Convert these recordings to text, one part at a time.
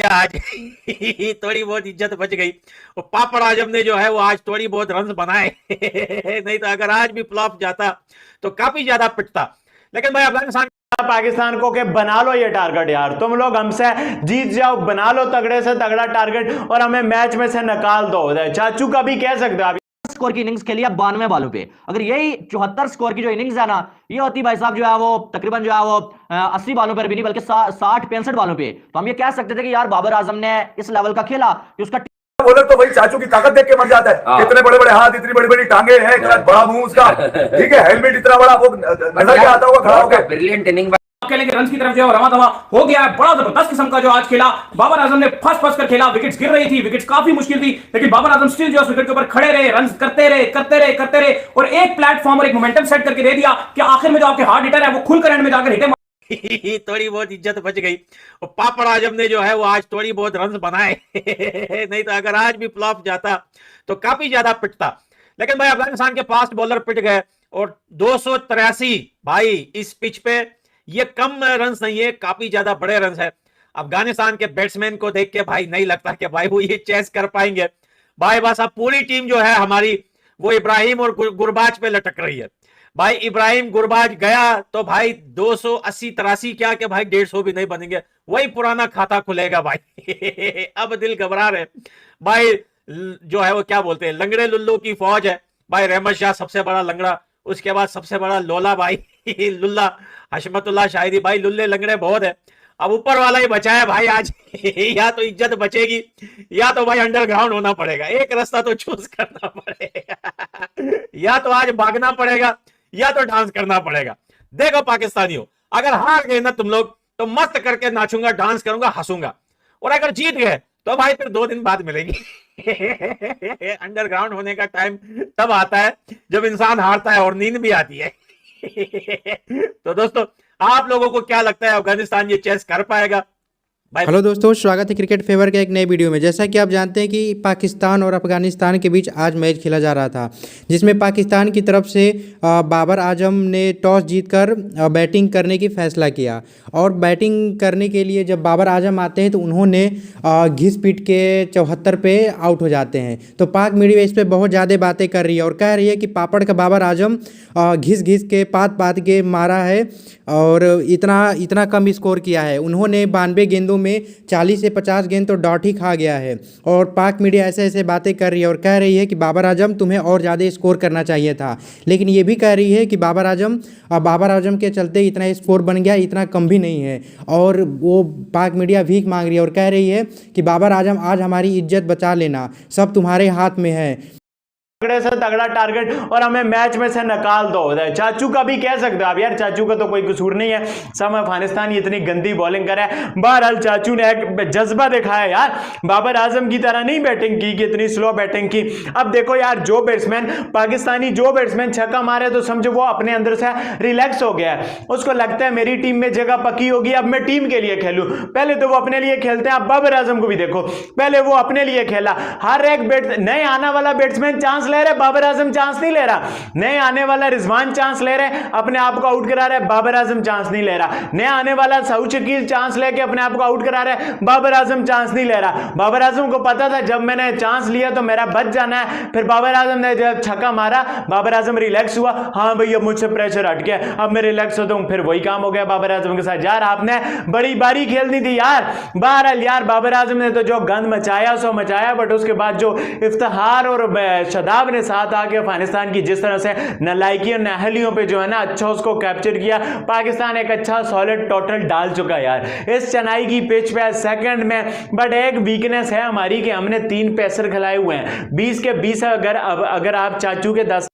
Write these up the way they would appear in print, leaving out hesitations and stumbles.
आज थोड़ी बहुत इज्जत बच गई। वो पापड़ आजम ने जो है वो आज थोड़ी बहुत रन बनाए नहीं तो अगर आज भी फ्लॉप जाता तो काफी ज्यादा पिटता। लेकिन भाई अफगानिस्तान पाकिस्तान को के बना लो ये टारगेट यार, तुम लोग हमसे जीत जाओ, बना लो तगड़े से तगड़ा टारगेट और हमें मैच में से निकाल दो। चाचू का भी कह सकते हो आप स्कोर की इनिंग्स खेली 92 बॉलों पे। अगर यही 74 स्कोर की जो इनिंग्स है ना, ये होती भाई साहब जो है वो तकरीबन जो है वो 80 बॉलों पर भी नहीं बल्कि 60-65 बॉलों पे, तो हम ये कह सकते थे कि यार बाबर आजम ने इस लेवल का खेला कि उसका बॉलर तो भाई चाचू की ताकत देख के मर जाता है। इतने बड़े बड़े हाथ, इतनी बड़ी बड़ी टांगे हैं, इतना बड़ा मुंह उसका, ठीक है, हेलमेट इतना बड़ा, वो नजर क्या आता होगा खड़ा होकर। ब्रिलियंट इनिंग खेलेंगे रन की तरफ जो रवा दवा हो गया है। बड़ा जबरदस्त किस्म का जो आज खेला बाबर आजम ने, फंस कर खेला। विकेट्स गिर रही थी, विकेट्स काफी मुश्किल थी, लेकिन बाबर आजम स्टिल जो विकेट के ऊपर खड़े रहे, रन करते रहे और एक प्लेटफॉर्म और एक मोमेंटम सेट करके दे दिया कि आखिर में जो आपके हार्ड हिटर है वो खुल कर एंड में जाकर हिटे थोड़ी बहुत इज्जत बच गई। और पापड़ आजम ने जो है वो आज थोड़ी बहुत रन बनाए नहीं तो अगर आज भी फ्लॉप जाता तो काफी ज्यादा पिटता। लेकिन भाई अफगानिस्तान के फास्ट बॉलर पिट गए और 283 भाई इस पिच पे, ये कम रन नहीं है, काफी ज्यादा बड़े रन है। अफगानिस्तान के बैट्समैन को देख के भाई नहीं लगता कि भाई वो ये चेस कर पाएंगे। भाई बस अब पूरी टीम जो है हमारी वो इब्राहिम और गुरबाज पे लटक रही है। भाई इब्राहिम गुरबाज गया तो भाई 280-83 क्या कि भाई 150 भी नहीं बनेंगे, वही पुराना खाता खुलेगा भाई अब दिल घबरा रहे भाई। जो है वो क्या बोलते हैं, लंगड़े लुल्लू की फौज है भाई। रहमत शाह सबसे बड़ा लंगड़ा, उसके बाद सबसे बड़ा लोला भाई लुल्ला हशमतुल्लाह शाहिदी। भाई लुल्ले लंगड़े बहुत है, अब ऊपर वाला ही बचा है भाई आज या तो इज्जत बचेगी या तो भाई अंडरग्राउंड होना पड़ेगा। एक रास्ता तो चूज करना पड़ेगा या तो आज भागना पड़ेगा या तो डांस करना पड़ेगा। देखो पाकिस्तानियों, अगर हार गए ना तुम लोग तो मस्त करके नाचूंगा, डांस करूंगा, हंसूंगा, और अगर जीत गए तो भाई फिर 2 दिन बाद मिलेंगे अंडरग्राउंड होने का टाइम तब आता है जब इंसान हारता है और नींद भी आती है तो दोस्तों आप लोगों को क्या लगता है, अफगानिस्तान ये चेस कर पाएगा? हेलो दोस्तों, स्वागत है क्रिकेट फेवर के एक नए वीडियो में। जैसा कि आप जानते हैं कि पाकिस्तान और अफगानिस्तान के बीच आज मैच खेला जा रहा था, जिसमें पाकिस्तान की तरफ से बाबर आजम ने टॉस जीतकर बैटिंग करने की फैसला किया। और बैटिंग करने के लिए जब बाबर आजम आते हैं तो उन्होंने घिस पीट के 74 पे आउट हो जाते हैं। तो पाक मीडिया इस पर बहुत ज़्यादा बातें कर रही है और कह रही है कि पापड़ का बाबर आजम घिस के पात के मारा है और इतना कम स्कोर किया है। उन्होंने 92 गेंदों में 40 से 50 गेंद तो डॉट ही खा गया है। और पाक मीडिया ऐसे बातें कर रही है और कह रही है कि बाबर आजम तुम्हें और ज़्यादा स्कोर करना चाहिए था। लेकिन ये भी कह रही है कि बाबर आजम के चलते इतना स्कोर बन गया, इतना कम भी नहीं है। और वो पाक मीडिया भीख मांग रही है और कह रही है कि बाबर आजम आज हमारी इज्जत बचा लेना, सब तुम्हारे हाथ में है। तगड़े से तगड़ा टारगेट और हमें मैच में से निकाल दो। चाचू का भी कह सकते हो आप यार, चाचू का तो कोई कसूर नहीं है, सब अफगानिस्तान इतनी गंदी बॉलिंग करे। बहरहाल चाचू ने एक जज्बा दिखाया यार, बाबर आजम की तरह नहीं बैटिंग की कि इतनी स्लो बैटिंग की। अब देखो यार, जो बैट्समैन छक्का मारे तो समझो वो अपने अंदर से रिलैक्स हो गया है, उसको लगता है मेरी टीम में जगह पक्की होगी, अब मैं टीम के लिए खेलूं। पहले तो वो अपने लिए खेलते हैं, अब बाबर आजम को भी देखो, पहले वो अपने लिए खेला। हर एक नए आने वाला बैट्समैन चांस ले रहे, बाबर आजम चांस नहीं ले रहा। नए आने वाला रिजवान चांस ले रहे, अपने आप को आउट करा रहे, बाबर आजम चांस नहीं ले रहा। नया आने वाला सऊद शकील चांस लेके अपने आप को आउट करा रहे, बाबर आजम चांस नहीं ले रहा। बाबर आजम को पता था जब मैंने चांस लिया तो मेरा बच जाना है। फिर बाबर आजम ने जब छक्का मारा, बाबर आजम रिलैक्स हुआ, हाँ भाई अब मुझसे प्रेशर हट गया, अब मैं रिलैक्स होता हूं। फिर वही काम हो गया बाबर आजम के साथ। यार आपने बड़ी बारी खेलनी थी यार। बहरहाल यार, बाबर आजम ने तो जो गंद मचाया सो मचाया, बट उसके बाद जो इफ्तिखार और शदाब ने साथ आके अफगानिस्तान की जिस तरह से नालायकी और नाहलियों पे जो है ना अच्छा उसको कैप्चर किया, पाकिस्तान एक अच्छा सॉलिड टोटल डाल चुका यार इस चेन्नई की पिच पे सेकंड में। बट एक वीकनेस है हमारी कि हमने 3 पेसर खिलाए हुए हैं, 20 के 20। अगर आप चाचू के 10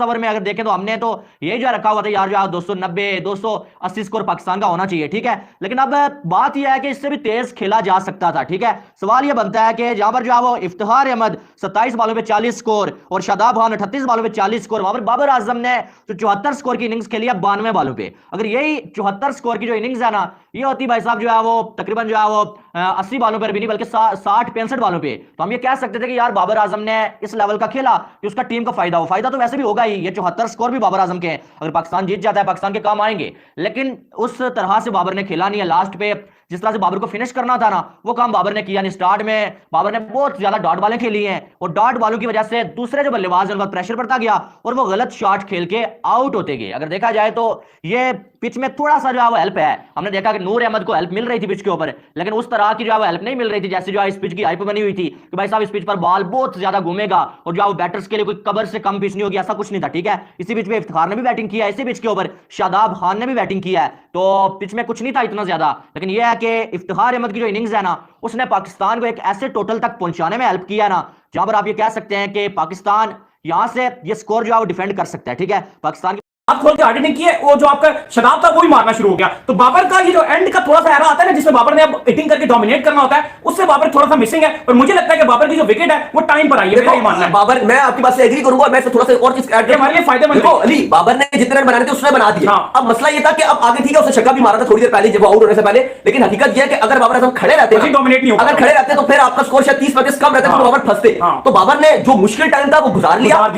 ओवर में अगर देखें तो हमने तो यही जो रखा हुआ था यार, जो 290 280 स्कोर पाकिस्तान का होना चाहिए, ठीक है। लेकिन अब बात यह है कि इससे भी तेज खेला जा सकता था, ठीक है। सवाल यह बनता है कि जहां पर जो है वो इफ्तिखार अहमद 27 बॉलों पे 40 स्कोर और शादाब खान 38 बॉलों पे 40 स्कोर, वहां पर बाबर आजम ने जो 74 स्कोर की इनिंग्स खेली 92 बॉलों पे। अगर यही 74 स्कोर की जो इनिंग्स है ना, ये होती भाई साहब जो है वो तकरीबन जो है वो 80 बॉलों पर भी नहीं बल्कि 60-65 बॉलों पे, तो हम ये कह सकते थे कि यार बाबर आजम ने इस लेवल का खेला कि उसका टीम का फायदा हो। फायदा तो वैसे भी होगा ही, ये 74 स्कोर भी बाबर आजम के हैं। अगर पाकिस्तान जीत जाता है, पाकिस्तान के काम आएंगे, लेकिन उस तरह से बाबर ने खेला नहीं है। लास्ट पे जिस तरह से बाबर को फिनिश करना था ना, वो काम बाबर ने किया नहीं। स्टार्ट में बाबर ने बहुत ज्यादा डॉट बॉलें खेली हैं और डॉट बॉलों की वजह से दूसरे जो बल्लेबाज हैं उनका प्रेशर पड़ता गया और वो गलत शॉट खेल के आउट होते गए। अगर देखा जाए तो ये पिच में थोड़ा सा जो है वो हेल्प है। हमने देखा कि नूर अहमद को हेल्प मिल रही थी पिच के ऊपर, लेकिन उस तरह की जो है वो हेल्प नहीं मिल रही थी जैसे जो है इस पिच की हाइप बनी हुई थी कि भाई साहब इस पिच पर बॉल बहुत ज्यादा घूमेगा और जो है वो बैटर्स के लिए कोई कबर से कम पिच नहीं होगी, ऐसा कुछ नहीं था। ठीक है, इसी पिच पे इफ्तिखार ने भी बैटिंग किया है, इसी पिच के ऊपर शादाब खान ने भी बैटिंग किया है, तो पिच में कुछ नहीं था इतना ज्यादा। लेकिन यह है कि इफ्तिखार अहमद की जो इनिंग्स है ना, उसने पाकिस्तान को एक ऐसे टोटल तक पहुंचाने में हेल्प किया ना, जहां पर आप ये कह सकते हैं कि पाकिस्तान यहां से ये स्कोर जो है वो डिफेंड कर सकता है। ठीक है, पाकिस्तान आप खोल के हार्डिंग की है, वो जो आपका शदाब था वो भी मारना शुरू हो गया। तो बाबर का ये जो एंड का थोड़ा सा एरा आता है ना, जिसमें बाबर ने अब हिटिंग करके डोमिनेट करना होता है, उससे बाबर थोड़ा सा मिसिंग है। और मुझे लगता है कि बाबर की जो विकेट है वो टाइम पर आई है, मेरा ये मानना है। बाबर, मैं आपकी बात से एग्री करूंगा और मैं थोड़ा सा और चीज ऐड हमारे लिए फायदेमंद देखो अली, बाबर ने जितने रन बनाने थे उसने बना दिए। हाँ। अब मसला ये था कि अब आगे ठीक है, उसने छक्का भी मारा था थोड़ी देर पहले जब वो आउट होने से पहले, लेकिन हकीकत ये है कि अगर बाबर आजम खड़े रहते, डोमिनेट नहीं होगा। अगर खड़े रहते तो फिर आपका स्कोर शायद 30-35 कम रहता, तो बाबर फंसते। तो बाबर ने जो मुश्किल टाइम था वो गुजार लिया।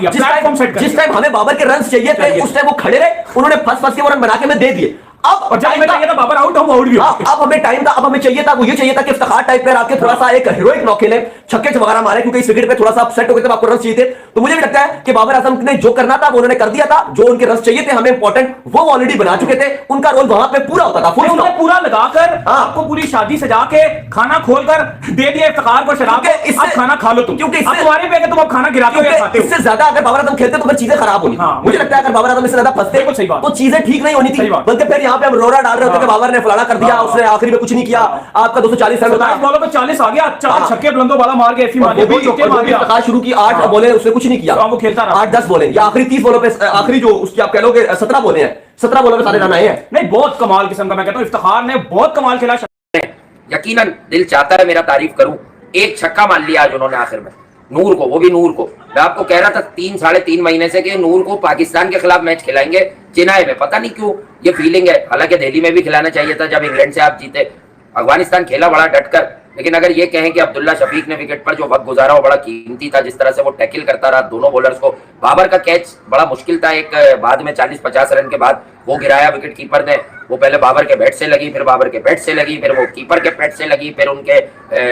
जिस टाइम हमें बाबर के रन चाहिए थे उस टाइम वो खड़े रहे, उन्होंने फंस के वो रन बना के में दे दिए। अब और जब हमें चाहिए था बाबर आउट, हम आउट भी हो गए। अब हमें टाइम था, अब हमें चाहिए था, वो ये चाहिए था कि इफ्तिखार टाइप प्लेयर आके थोड़ा सा एक हीरोइक नॉक खेले, छक्के वगैरह मारे, क्योंकि इस विकेट पे थोड़ा सा अपसेट हो गए थे, आपको रन चाहिए थे। तो मुझे भी लगता है कि बाबर आजम ने जो करना था वो उन्होंने कर दिया था, जो उनके रन चाहिए थे हमें इंपॉर्टेंट वो ऑलरेडी बना चुके थे, उनका रोल वहां पे पूरा होता था। उन्होंने पूरा लगाकर आपको पूरी शादी सजा के खाना खोलकर दे दिया इफ्तिखार को शराब के, इससे खाना खा लो तुम, क्योंकि तुम्हारे पे तुम अब खाना गिराते हो या खाते हो। इससे ज्यादा अगर बाबर आजम खेलते तो फिर चीजें खराब होगी। मुझे लगता है अगर बाबर आजम इससे ज्यादा फंसते तो चीजें ठीक नहीं होनी थी, बल्कि फिर यहाँ पे हम रोरा डाल रहे होते कि बाबर ने फलाना कर दिया, उसने आखिरी में कुछ नहीं किया, आपका 240 रन होता बॉलों पे 40 आ गया, 4 छक्के बुलंदो वाला मार के, दो चौके मार दिया, शुरू की 8 बोले उसने कुछ नहीं किया, वो खेलता रहा 8-10 बोले या आखिरी 30 बोलों पे, आखिरी जो उसकी आप कह लो कि 17 बोले हैं, 17 बोलों पे सारे रन आए हैं। नहीं, बहुत कमाल किस्म का, मैं कहता हूं इफ्तिखार ने बहुत कमाल खेला। यकीनन दिल चाहता है मेरा तारीफ करूं, एक छक्का मार लिया आज उन्होंने आखिर में, नूर को, वो भी नूर को। मैं आपको कह रहा था 3-3.5 महीने से कि नूर को पाकिस्तान के खिलाफ मैच खिलाएंगे चेन्नई में, पता नहीं क्यों ये फीलिंग है। हालांकि दिल्ली में भी खिलाना चाहिए था जब इंग्लैंड से आप जीते। अफगानिस्तान खेला बड़ा डटकर, लेकिन अगर ये कहें कि अब्दुल्ला शफीक ने विकेट पर जो वक्त गुजारा वो बड़ा कीमती था, जिस तरह से वो टैकल करता रहा दोनों बॉलर्स को। बाबर का कैच बड़ा मुश्किल था, एक बाद में 40-50 रन के बाद वो गिराया विकेट कीपर ने, वो पहले बाबर के बैट से लगी, फिर बाबर के बैट से लगी, फिर वो कीपर के पैड से लगी, फिर उनके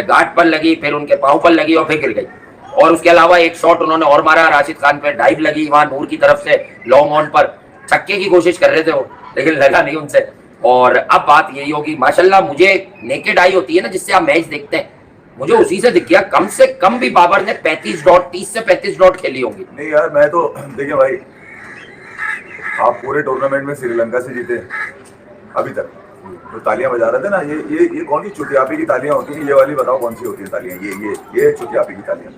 गार्ड पर लगी, फिर उनके पांव पर लगी और फिर गिर गई। और उसके अलावा एक शॉट उन्होंने और मारा, राशिद खान पे डाइव लगी वहां नूर की तरफ से लॉन्ग ऑन पर, छक्के की कोशिश कर रहे थे वो, लेकिन लगा नहीं उनसे। और अब बात यही होगी, माशाल्लाह मुझे नेकेड आई होती है ना जिससे आप मैच देखते हैं, मुझे उसी से दिख गया कम से कम भी बाबर ने 35 डॉट 30 से 35 डॉट खेली होंगी। नहीं यार, मैं तो देखिए भाई, आप पूरे टूर्नामेंट में श्रीलंका से जीते अभी तक, तो तालियां बजा रहे थे ना, ये कौन सी चुटियापी की तालियां होती हैं? ये वाली बताओ कौन सी होती है तालियां? ये चुटियापी की तालियां।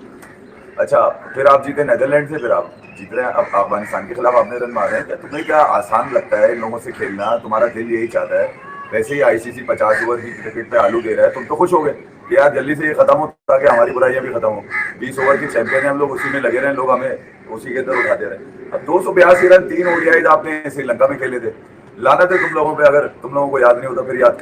अच्छा, फिर आप जीते नीदरलैंड से, फिर आप जीत रहे हैं अब अफगानिस्तान के खिलाफ, आपने रन मारे हैं। क्या तुम्हें क्या आसान लगता है इन लोगों से खेलना? तुम्हारा दिल यही चाहता है। वैसे ही आईसीसी 50 ओवर की क्रिकेट पे आलू दे रहा है, तुम तो खुश हो गए कि यार जल्दी से ये खत्म हो ताकि हमारी बुराइयां भी खत्म हो। 20 ओवर की चैंपियन है हम लोग, उसी में लगे रहे, लोग हमें उसी के अंदर उठाते रहे। अब 282 रन 3 ओडीआई आपने श्रीलंका में खेले थे। लानत है तुम लोगों पे, अगर तुम लोगों को याद नहीं होता फिर याद